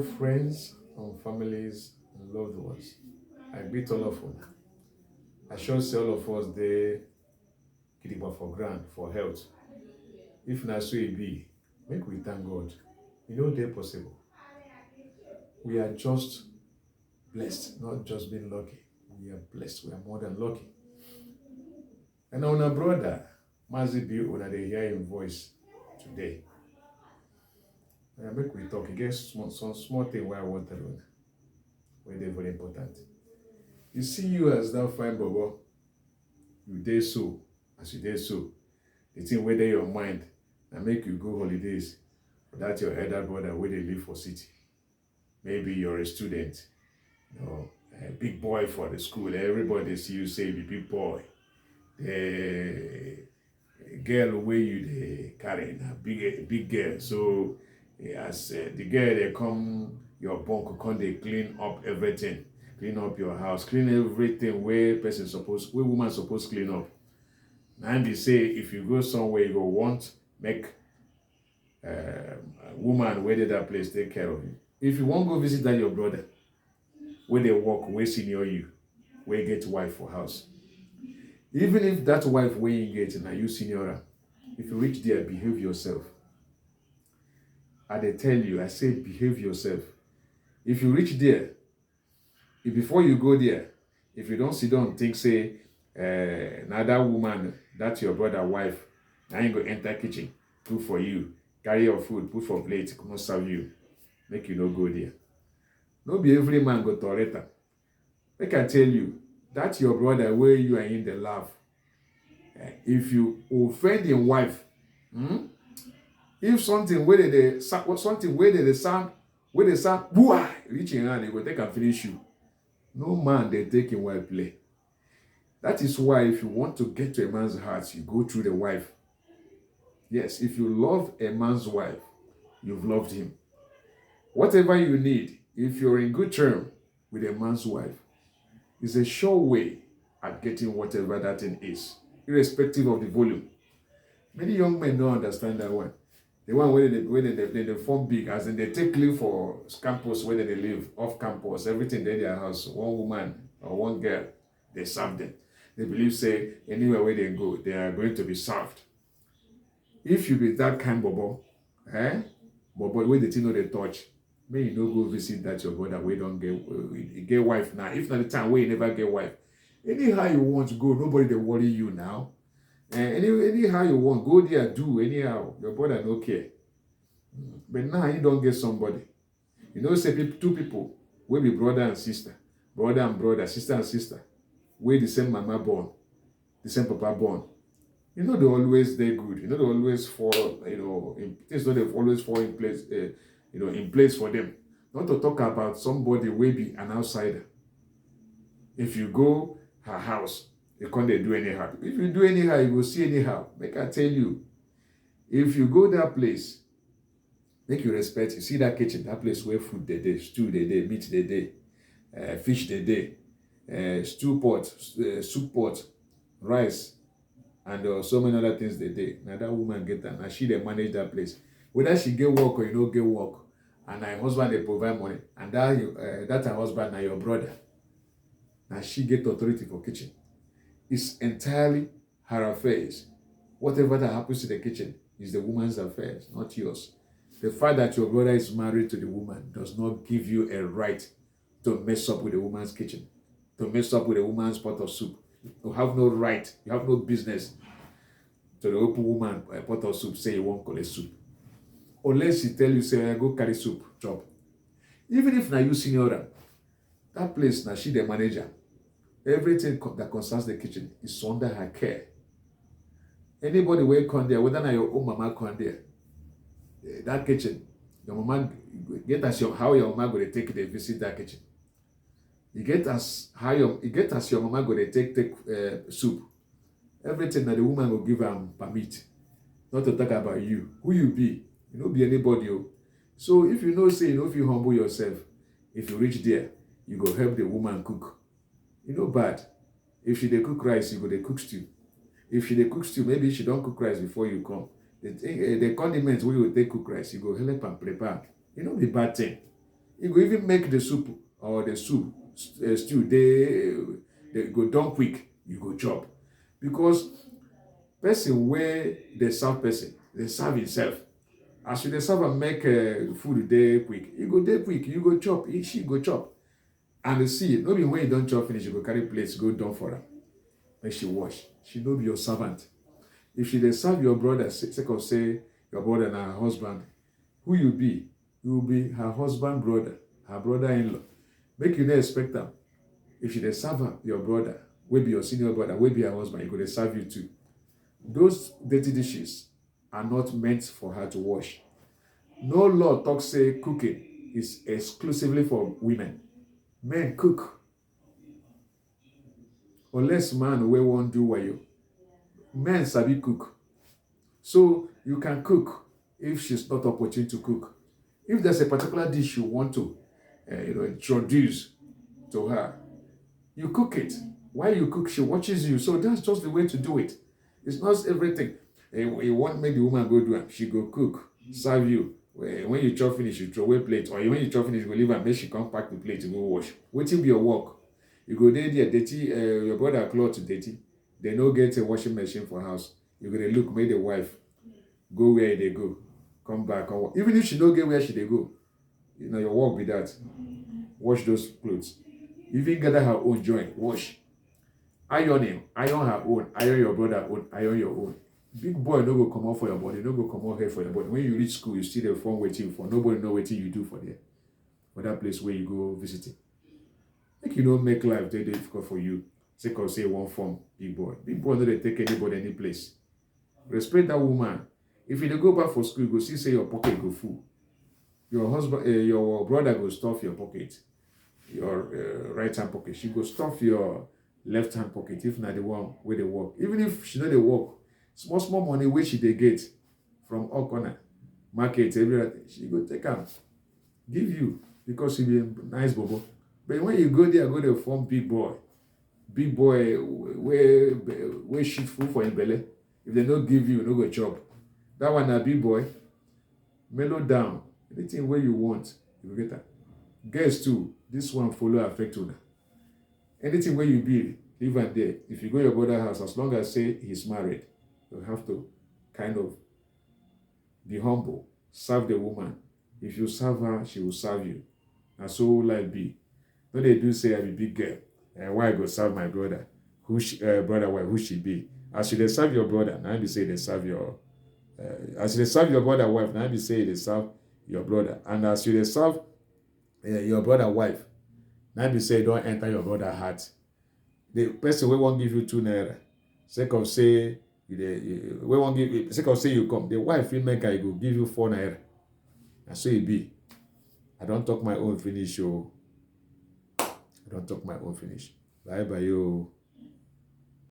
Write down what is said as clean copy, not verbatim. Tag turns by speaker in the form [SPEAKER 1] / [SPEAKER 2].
[SPEAKER 1] Hello, friends and families and loved ones. I greet all of you. I sure say all of us dey gidigba for ground for health. If na so e be, make we thank God. E no dey possible. We are just blessed, not just being lucky. We are blessed. We are more than lucky. And our brother, Mazi B, una dey hear him voice today. Make we talk against some small thing where I want to learn. Where they very important. You see you as that fine bobo, you dey so, as you dey so. The thing where your mind and make you go holidays for that your elder brother where they live for city. Maybe you're a student, a big boy for the school. Everybody see you say the big boy. The girl where you they carry a big girl. So as the girl they come your bunk, come they clean up everything, clean up your house, clean everything where woman supposed clean up. And they say if you go somewhere you go want make a woman where that place take care of you. If you want go visit that your brother, where they work, where senior you, where get wife for house. Even if that wife where you get and you senior her, if you reach there, behave yourself. I tell you, I say behave yourself. If you reach there, if before you go there, if you don't sit down and think, say, now that woman, that's your brother wife, now you go enter kitchen, cook for you, carry your food, put for plate, come and serve you. Make you no go there. No be every man go tolerate am. Make I tell you, that's your brother where you are in the laugh. If you offend your wife, if something where they sound, boah, reach in hand, they go take and finish you. No man they take in wife play. That is why if you want to get to a man's heart, you go through the wife. Yes, if you love a man's wife, you've loved him. Whatever you need, if you're in good term with a man's wife, is a sure way at getting whatever that thing is, irrespective of the volume. Many young men don't understand that one. The one where they form big, as in they take leave for campus where they live, off campus, everything in their house, one woman or one girl, they serve them. They believe, say, anywhere where they go, they are going to be served. If you be that kind bobo, bobo where the thing know they touch, may you no go visit that your brother we don't get wife now. If not the time where you never get wife. Anyhow you want to go, nobody they worry you now. Anyhow you want, go there, do anyhow. Your brother no care. But now you don't get somebody. You know, say two people will be brother and sister, sister and sister, where the same mama born, the same papa born. You know they always they good. You know they always fall. Things don't they always fall in place. In place for them. Not to talk about somebody will be an outsider. If you go her house, you can't do anyhow. If you do anyhow, you will see anyhow. Make I tell you, if you go that place, make you respect. You see that kitchen, that place where food they day, stew they day, meat they day, fish they day, stew pot, soup pot, rice, and so many other things they day. Now that woman get that. Now she they manage that place. Whether she get work or you don't get work, and her husband they provide money, and that her husband now your brother. Now she get authority for kitchen. It's entirely her affairs. Whatever that happens to the kitchen is the woman's affairs, not yours. The fact that your brother is married to the woman does not give you a right to mess up with the woman's kitchen, to mess up with a woman's pot of soup. You have no right, you have no business to the open woman a pot of soup, say you won't collect soup. Unless she tell you, say, go carry soup, chop. Even if now you senior, that place, now she the manager. Everything that concerns the kitchen is under her care. Anybody will come there, whether now your own mama come there, that kitchen, your mama get as how your mama going to take the visit that kitchen. You get as your mama going to take soup. Everything that the woman will give her permit. Not to talk about you, who you be. You don't be anybody. So if you know, say, if you humble yourself, if you reach there, you go help the woman cook. Bad. If she dey cook rice, you go dey cook stew. If she dey cook stew, maybe she don't cook rice before you come. The condiments wey you take cook rice, you go help and prepare. Be bad thing. You go even make the soup or the soup stew. They go done quick. You go chop because person where they serve himself. As you dey serve and make food dey quick, you go dey quick. You go chop. She go chop. And see, no be when you don't chop finish, you go carry plates go down for her. Make she wash. She no be your servant. If she dey serve your brother, sake of say your brother and her husband, who you be? You will be her husband brother, her brother-in-law. Make you no expect am. If she dey serve her, your brother, wey be your senior brother, wey be her husband, he go dey serve you too. Those dirty dishes are not meant for her to wash. No law talk say cooking is exclusively for women. Men cook. Unless man wey wan do wayo. Men sabi cook. So you can cook if she's not opportune to cook. If there's a particular dish you want to introduce to her, you cook it. While you cook, she watches you. So that's just the way to do it. It's not everything. You want to make the woman go do it. She go cook, serve you. When you chop finish, you throw away plate. Or when you chop finish, you go leave and make she come pack the plate to go wash. Waiting be your work. You go there, dirty, your brother clothes dirty. They no get a washing machine for house. You go there, look, make the wife go where they go. Come back. Even if she don't get where she they go, your work be that. Wash those clothes. Even gather her own joint, wash. Iron him, iron her own, iron your brother own, iron your own. Big boy no go come out for your body, no go come out here for your body. When you reach school, you see the phone waiting for. Nobody know what you do for there. For that place where you go visiting. Make you don't make life very difficult for you. Say cause say one form, big boy. Big boy no they take anybody any place. Respect that woman. If you dey go back for school, you go see say your pocket go full. Your husband, your brother go stuff your pocket, your right hand pocket. She go stuff your left hand pocket. If not the one where they work, even if she know they work, small money where she they get from all corner, market, everything, she go take am, give you because she be a nice bobo. But when you go there form big boy where shit full for him belly. If they don't give you, no go chop. That one a big boy, mellow down. Anything where you want, you get that. Guess too, this one follow affect you. Anything where you be, live and there. If you go to your brother's house, as long as say he's married, you have to kind of be humble, serve the woman. If you serve her, she will serve you. And so life be. No, they do say I be big girl. Why I go serve my brother? Brother wife, who she be? As you they serve your brother, now you say they serve your as you serve your brother wife, now you say they serve your brother. And as you serve your brother wife, now you say don't enter your brother heart. The person will won't give you 2 naira. Sake of say we won't give you, sake of say you come. The wife will make her go give you 4 naira. And so it be. I don't talk my own finish. I don't talk my own finish. Bye bye yo.